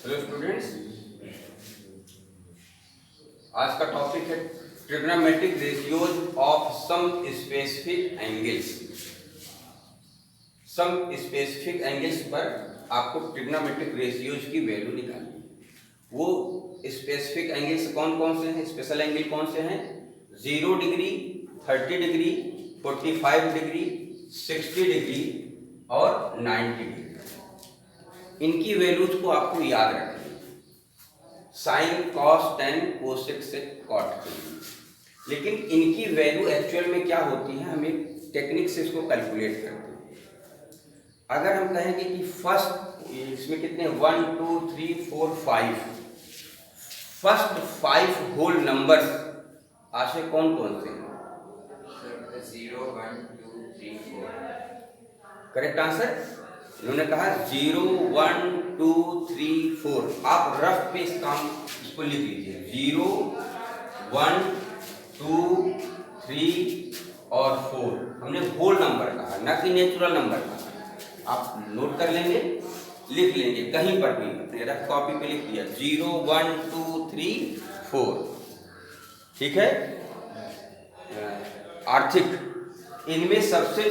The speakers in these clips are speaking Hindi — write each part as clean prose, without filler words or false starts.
हेलो स्टूडेंट्स, आज का टॉपिक है trigonometric ratios of some specific angles. Some specific angles पर आपको ट्रिग्नोमेट्रिक रेशियोज की वैल्यू निकालनी है। वो स्पेसिफिक एंगल्स कौन कौन से हैं, स्पेशल एंगल कौन से हैं? 0 डिग्री, 30 डिग्री, 45 डिग्री, 60 डिग्री और 90 डिग्री। इनकी वैल्यूज को आपको याद रखनी है, साइन, कॉस, टेन, कोसेक, सेक, कॉट। लेकिन इनकी वैल्यू एक्चुअल में क्या होती है, हम एक टेक्निक से इसको कैलकुलेट करते हैं। अगर हम कहेंगे कि फर्स्ट, इसमें कितने 1 2 3 4 5, फर्स्ट 5 होल नंबर्स आशय कौन कौन से हैं? 0 1 2 3 4। करेक्ट आंसर इन्होंने कहा 0 1 2 3 4। आप रफ पे इस काम इसको लिख लीजिए, 0 1 2 3 और 4। हमने होल नंबर कहा, ना कि नेचुरल नंबर कहा। आप नोट कर लेंगे, लिख लेंगे कहीं पर भी, अपने रफ कॉपी पे लिख दिया 0 1 2 3 4। ठीक है। आर्थिक, इनमें सबसे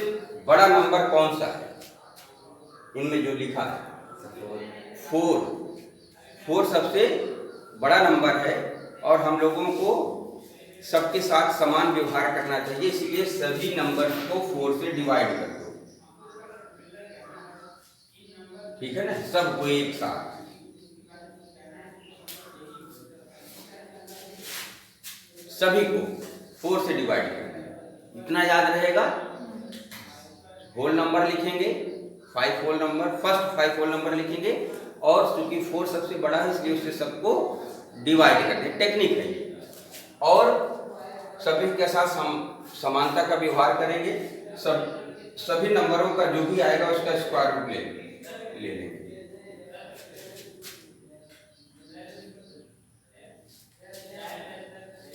बड़ा नंबर कौन सा है? इनमें जो लिखा है 4 सबसे बड़ा नंबर है और हम लोगों को सबके साथ समान व्यवहार करना चाहिए, इसलिए सभी नंबर को 4 से डिवाइड कर दो। ठीक है ना, सबको एक साथ। सभी को 4 से डिवाइड कर दिया, इतना याद रहेगा। होल नंबर लिखेंगे, 5 whole number, first 5 whole number लिखेंगे और चूंकि 4 सबसे बड़ा है इसलिए उससे सबको डिवाइड कर दें। टेक्निक है ये। और सभी के साथ समानता का व्यवहार करेंगे। सभी नंबरों का जो भी आएगा उसका स्क्वायर रूट ले लेंगे।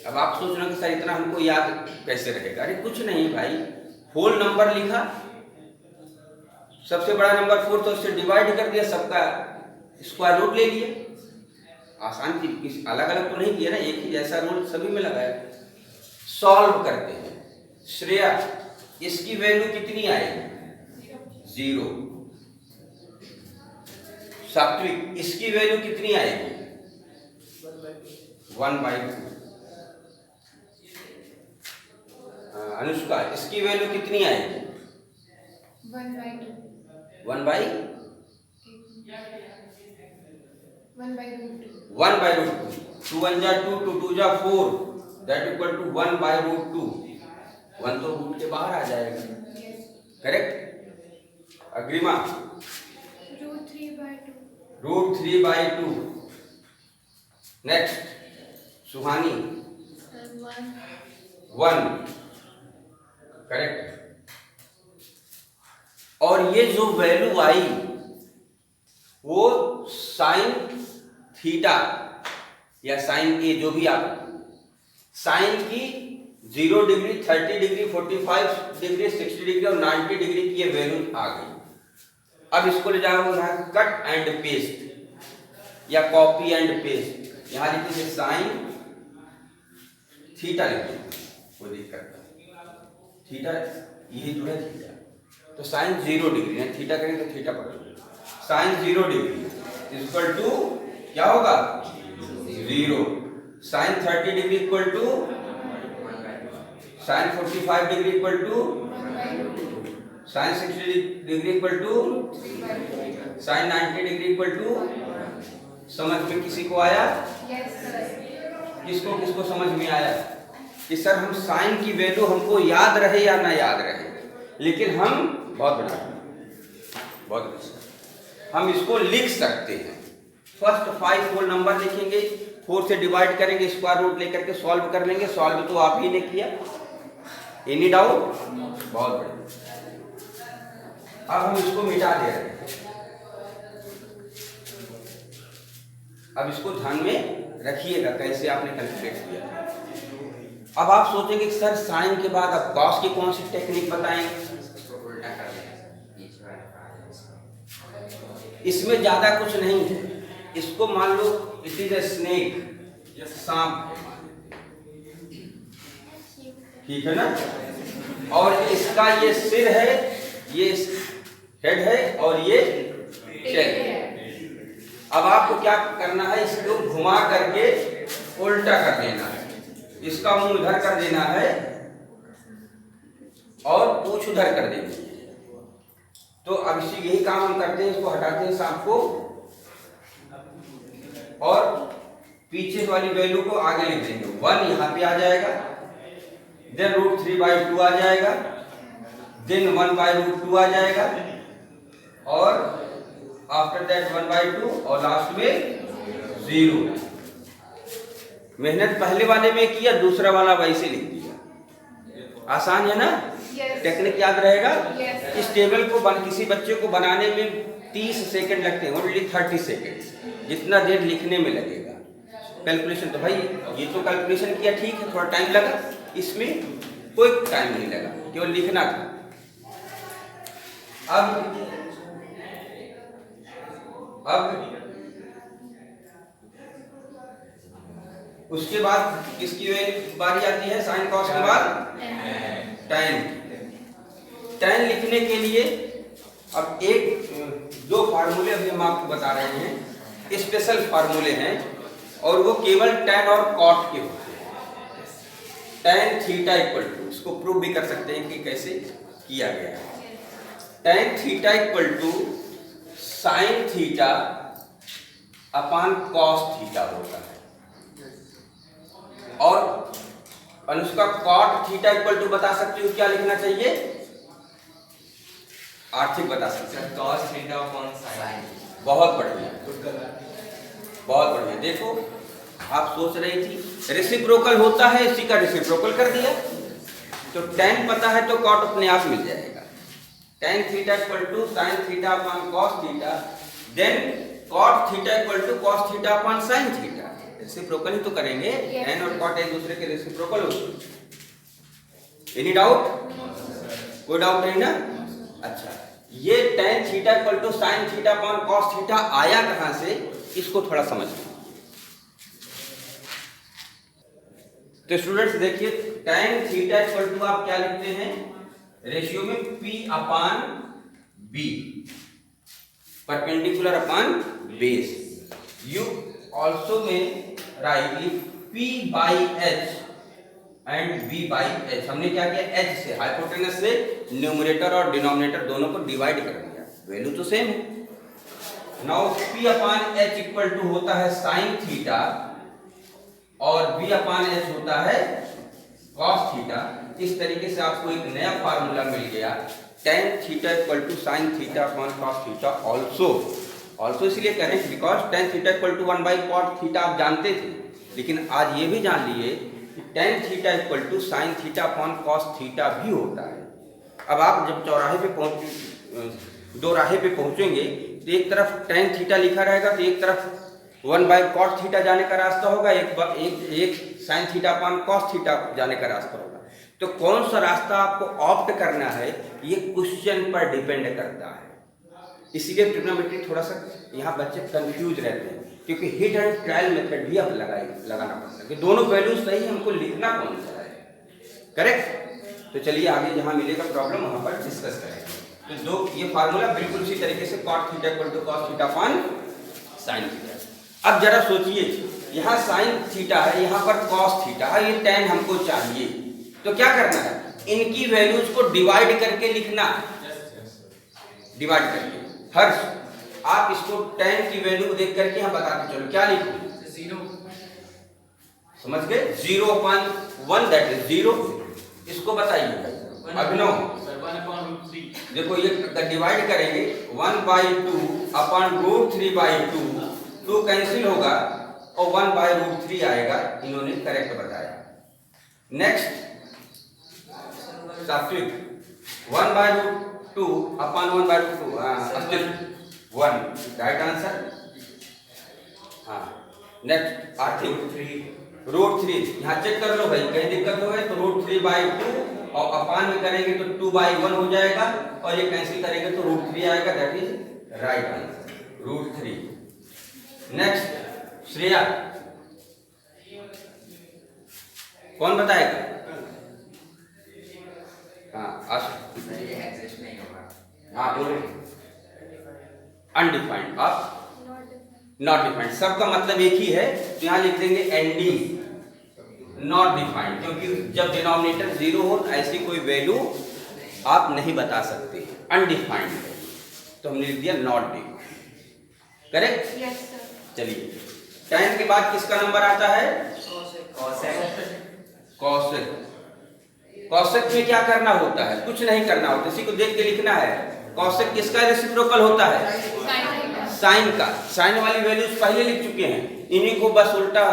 अब आप सोच रहे हो कि सर इतना हमको याद कैसे रहेगा? अरे कुछ नहीं भाई, होल नंबर लिखा, सबसे बड़ा नंबर 4 तो उससे डिवाइड कर दिया, सबका स्क्वायर रूट ले लिए। आसान चीज, किसी अलग अलग तो नहीं किया ना, एक ही जैसा रूल सभी में लगाया। सॉल्व करते हैं। श्रेया, इसकी वैल्यू कितनी आएगी? 0। सात्विक, इसकी वैल्यू कितनी आएगी? 1/2। अनुष्का, इसकी वैल्यू कितनी आएगी? 1/2। 1/√2। 2 1 जा 2, 2 2 जा 4, दैट इक्वल टू 1/√2। 1 तो रूट के बाहर आ जाएगा। करेक्ट। अग्रिमा, √3/2। नेक्स्ट सुहानी, 1। करेक्ट। और ये जो वैल्यू आई वो साइन थीटा या साइन ए, जो भी आप, साइन की 0 डिग्री, 30 डिग्री, 45 डिग्री, 60 डिग्री और 90 डिग्री की ये वैल्यू आ गई। अब इसको ले जाओ यहाँ कट एंड पेस्ट या कॉपी एंड पेस्ट। यहाँ लिखिए साइन थीटा, लिखिए, कोई दिक्कत नहीं। थीटा ये जो है थीटा, तो साइन 0 डिग्री है, थीटा करेंगे तो थीटा पकड़ोगे। साइन 0 डिग्री इक्वल टू क्या होगा? 0। Sine 30 degree equal to, sine 45 degree equal to, sine 60 degree equal to, sine 90 degree equal to. समझ में किसी को आया? किसको किसको समझ में आया कि सर हम साइन की वैल्यू हमको याद रहे या ना याद रहे, लेकिन हम बहुत बढ़िया हम इसको लिख सकते हैं। फर्स्ट 5 होल नंबर लिखेंगे, 4 से डिवाइड करेंगे, स्क्वायर रूट लेकर के सॉल्व कर लेंगे। सॉल्व तो आप ही ने किया, एनी डाउट? बहुत बढ़िया। अब हम इसको मिटा दे रहे हैं। अब इसको ध्यान में रखिएगा कैसे आपने कैलकुलेट किया। अब आप सोचेंगे कि सर साइन के बाद अब कॉस की कौन सी टेक्निक बताएंगे? उल्टा कर लें। इसमें ज्यादा कुछ नहीं है, इसको मान लो इट इज ए स्नेक, या सांप है मान लेते, ठीक है ना, और इसका ये सिर है, ये हेड है और ये टेल है। अब आपको क्या करना है, इसको घुमा करके उल्टा कर देना है, इसका मुंह उधर कर देना है और पूंछ उधर कर देनी है। तो अब इसी यही काम हम करते हैं, इसको हटाते हैं सांप को और पीछे वाली वैल्यू को आगे लिख देंगे। 1 यहाँ पे आ जाएगा, देन √3/2 आ जाएगा, देन 1/√2 आ जाएगा और आफ्टर दैट 1/2 और लास्ट में 0। मेहनत पहले वाले में किया, दूसरा वाला वैसे लिख दिया। आसान है ना? टेक्निक याद रहेगा। इस टेबल को किसी बच्चे को बनाने में 30 सेकंड लगते हैं, ओनली 30 सेकंड, जितना देर लिखने में लगेगा। कैलकुलेशन तो भाई ये तो कैलकुलेशन किया, ठीक है, थोड़ा टाइम लगा, इसमें कोई टाइम नहीं लगा, केवल लिखना था। अब उसके बाद किसकी बारी आती है? साइन कॉस के बाद tan लिखने के लिए अब दो फार्मूले अभी हम आपको बता रहे हैं, स्पेशल फार्मूले हैं और वो केवल tan और cot के होते हैं। tan थीटा इक्वल टू, इसको प्रूव भी कर सकते हैं कि कैसे किया गया है। tan theta equal to sine theta upon cos theta होता है और उसका cot थीटा इक्वल टू बता सकते हो क्या लिखना चाहिए? आर्थिक बता सकते हैं, cos थीटा अपॉन साइन। बहुत बढ़िया, बहुत बढ़िया। देखो आप सोच रही थी रेसिप्रोकल होता है, इसी का रेसिप्रोकल कर दिया, तो tan पता है तो cot अपने आप मिल जाएगा। tan theta equal to sine theta upon cos theta, then cot theta equal to cos theta upon sine theta. Reciprocal ही तो करेंगे, tan और cot एक दूसरे के रेसिप्रोकल होते हैं। Any doubt? कोई डाउट नहीं ना? अच्छा, ये tan theta equal to sine theta upon cos theta आया कहां से, इसको थोड़ा समझ लो। तो स्टूडेंट्स देखिए, tan थीटा इक्वल टू आप क्या लिखते हैं? रेशियो में P upon B, perpendicular upon base. You also may write P by H and B by H। हमने क्या किया? H से, हाइपोटेनस से न्यूमरेटर और डिनोमिनेटर दोनों को डिवाइड कर दिया, वैल्यू तो सेम है। Now P upon H equal to होता है साइन थीटा और B अपान H होता है cos थीटा। इस तरीके से आपको एक नया फार्मूला मिल गया, tan theta equal to sine theta upon cos theta also इसलिए करें because tan theta equal to 1/cot theta आप जानते थे, लेकिन आज ये भी जान लिए कि tan theta equal to sine theta upon cos theta भी होता है। अब आप जब चौराहे पे दो राहे पे पहुंचेंगे तो एक तरफ tan थीटा लिखा रहेगा, तो एक तरफ 1/cot थीटा जाने का रास्ता होगा, एक sign theta upon cos theta जाने का रास्ता होगा। तो कौन सा रास्ता आपको ऑप्ट करना है, ये क्वेश्चन पर डिपेंड करता है। इसीलिए ट्रिग्नोमेट्री थोड़ा सा यहाँ बच्चे कंफ्यूज रहते हैं, क्योंकि हिट एंड ट्रायल मेथड भी आप लगाना पड़ता है कि दोनों वैल्यू सही, हमको लिखना कौन सा है, करेक्ट। तो चलिए आगे जहाँ मिलेगा प्रॉब्लम वहाँ पर डिस्कस करेंगे। तो ये फार्मूला बिल्कुल इसी तरीके से cot theta equal to cos theta upon sine theta. अब जरा सोचिए, यहाँ साइन थीटा है, यहाँ पर cos थीटा है, ये tan हमको चाहिए, तो क्या करना है? इनकी वैल्यूज को डिवाइड करके लिखना है, डिवाइड करके। हर्ष, आप इसको tan की वैल्यू देख करके हम बताते चलो, क्या लिखो? 0। समझ गए? 0/1 दैट इज 0। इसको बताइए अभिनव। देखो ये डिवाइड करेंगे 1/2 अपॉन √3/2, 2 कैंसिल होगा और 1/√3 आएगा। इन्होंने करेक्ट बताया। नेक्स्ट सात्विक, 1/√2 अपॉन 1/2 अस्तित्व 1 राइट आंसर। हाँ, नेक्स्ट आर्थिक √3, यहाँ चेक कर लो भाई, कहीं दिक्कत हो गई तो √3/2 और अपान में करेंगे तो 2/1 हो जाएगा और ये कैंसिल करेंगे तो √3 आएगा, that is right answer √3। Next Shreya, कौन बताएगा? हाँ आशा, ये एग्जिस्ट नहीं होगा। हाँ बोलो। अनडिफाइंड और नॉट डिफाइंड, सबका मतलब एक ही है, तो यहाँ लिख देंगे एनडी, नॉट डिफाइंड, क्योंकि जब डिनोमिनेटर जीरो हो ऐसी कोई वैल्यू आप नहीं बता सकते। अनडिफाइंड तो हमने लिख दिया not defined. Correct? Yes sir. चलिए 10 के बाद किसका नंबर आता है? कॉसेक। कॉसेक। कॉसेक में क्या करना होता है? कुछ नहीं करना होता, इसी को देख के लिखना है। कॉसेक किसका रेसिप्रोकल होता है? साइन का। साइन वाली वैल्यूज पहले लिख चुके हैं, इन्हीं को बस उल्टा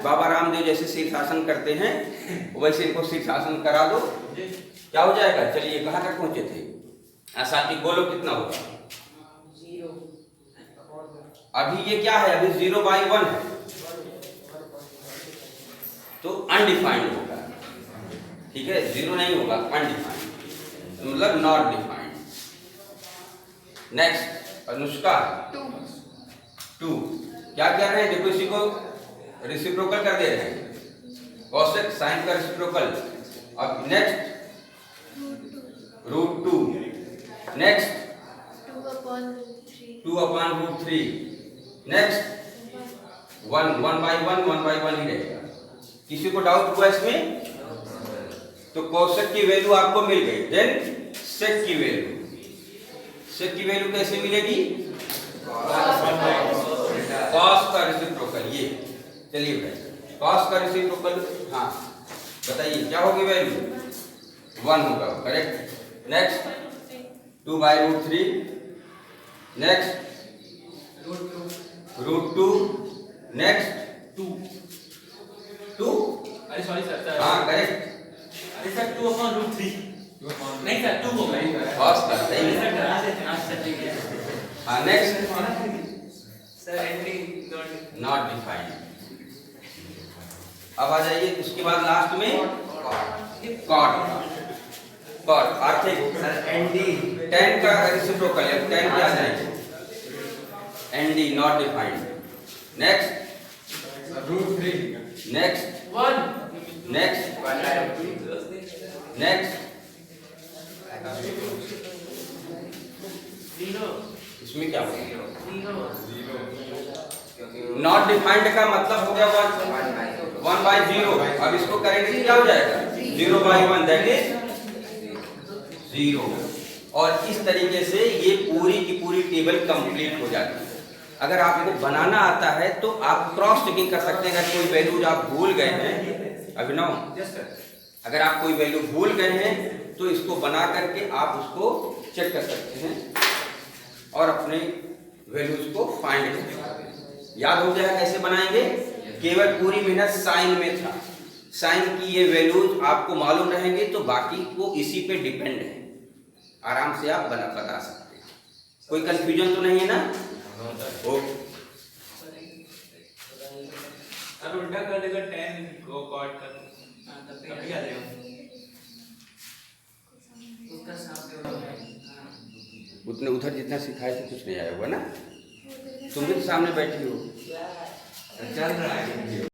बाबा रामदेव जैसे शीर्षासन करते हैं वैसे इनको शीर्षासन करा दो, क्या हो जाएगा? चलिए कहाँ तक पहुंचे थे? साथी बोलो कितना होगा? 0। अभी ये क्या है? अभी 0/1 है, तो अनडिफाइंड होगा। ठीक है, 0 नहीं होगा, अनडिफाइंड मतलब नॉट डिफाइंड। नेक्स्ट अनुष्का, 2 क्या कह रहे हैं? देखो इसी को रेसिप्रोकल कर दे रहे हैं, कॉसेक साइन का रेसिप्रोकल। अब नेक्स्ट √2, नेक्स्ट 2/√3, नेक्स्ट 1/1 ही रहेगा। किसी को डाउट हुआ इसमें? तो कॉसेक की वैल्यू आपको मिल गई। देन सेक की वैल्यू, सेक की वैल्यू कैसे मिलेगी? कॉस का रेसिप्रोकल। ये चलिए भाई, कॉस का रेसिप्रोकल, हाँ बताइए क्या होगी वैल्यू? 1 होगा, करेक्ट। नेक्स्ट 2/√3, नेक्स्ट √2, नेक्स्ट 2, अरे सॉरी सर। हाँ करेक्ट। अरे सर 2/√3 नहीं सर 2 होगा। कॉस का सही है। हाँ नेक्स्ट सर एंटी नॉट डिफाइंड। अब आ जाइए उसके बाद लास्ट में कॉट। कॉट आर्थिक सर एंटी 10 का रेसिप्रोकल है, 10 क्या जाएगा? एनडी not defined. Next √3, next 1, next 1/2, next 0, इसमें क्या होगा? 0, नॉट डिफाइंड का मतलब हो गया 1/0। अब इसको करेंगे तो क्या हो जाएगा? 0/1 दैट इज 0। और इस तरीके से ये पूरी की पूरी टेबल कंप्लीट हो जाती है। अगर आपको बनाना आता है तो आप क्रॉस चेकिंग कर सकते हैं। अगर कोई वैल्यूज आप भूल गए हैं, अभिनव अगर आप कोई वैल्यू भूल गए हैं तो इसको बना करके आप उसको चेक कर सकते हैं और अपने वैल्यूज को फाइंड कर सकते हैं। याद हो गया कैसे बनाएंगे? केवल पूरी मेहनत साइन में था। साइन की ये वैल्यूज आपको मालूम रहेंगे तो बाकी वो इसी पे डिपेंड है, आराम से आप बता सकते हैं। कोई कंफ्यूजन तो नहीं है ना? ओके। अब उल्टा कर देगा 10 को कॉट कर। हां तब पे क्या देगा? उसका सामने उतने उधर जितना सिखाए थे कुछ नहीं आया होगा ना? तुम भी तो सामने बैठी हो। चल रहा है।